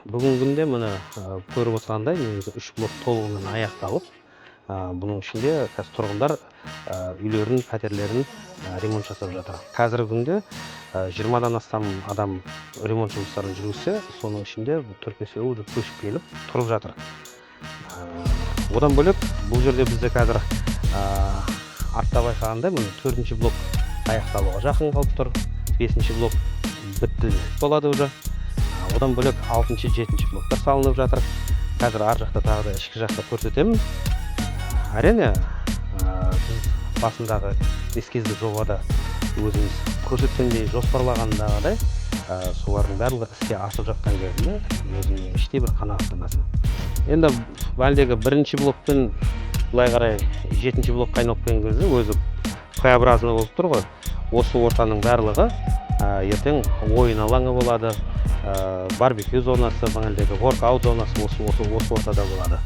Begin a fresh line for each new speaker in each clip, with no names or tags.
Бүгінгі күнде міне көріп отырғандай негізі 3 блок толығымен аяқталып, бұның ішінде қазір тұрғындар үйлерін, пәтерлерін ремонт жасап жатыр. Қазіргі күнде 20-дан астам адам ремонт жұмыстарын жүргізсе, соның ішінде 4-5-еуі уже көшіп келіп тұрып жатыр. Одан бөлек бұл жерде бізде қазір артта байқағандай міне 4-ші блок аяқталуға жақын қалып тұр. 5-ші блок бітті болады уже. Одан бөлек 6-шы, 7-ші блоктар салынып жатыр. Қазір ар жақта тағы да ішкі жақта көрсетемін. Әрине, біз басындағы эскизді жобада өзіміз көрсеткендей жоспарлағандағыдай, солардың барлығы іске асып жатқан кезінде өзім іштей бір қанағаттанасың. Енді бәлдегі 1-ші блокпен былай қарай 7-ші блокқа айналып келген кезде өзі Q-образный болып тұр ғой. Осы ортаның барлығы ертең ойын алаңы болады, барбекю зонасы, бәлдегі воркаут зонасы осы ортада болады.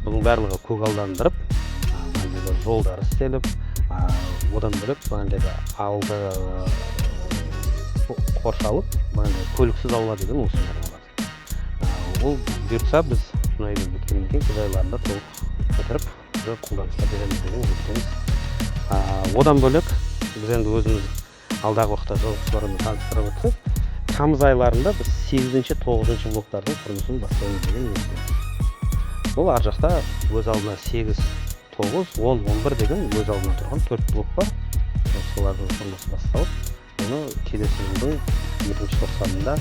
Бұның барлығы көгалдандырып, жолдар істеліп, одан бөлек бәлдегі алды қоршалып, көліксіз аула деген осы болады. Ол бұйыртса біз мұнай біткеннен кейін күз айларында толық бітіріп, қолданысқа береміз деген үміттеміз. Одан бөлек біз енді өзіміз алдағы уақытта жолаушыларымызды таныстырып өтсек, тамыз айларында біз 8-ші, 9-ші блоктардың құрылысын бастаймыз деген ниеттеміз. Бұл ар жақта өз алдына 8, 9, 10, 11 деген өз алдына тұрған 4 блок бар. Солардың құрылысы басталып, оны келесі жылдың 2-ші тоқсанында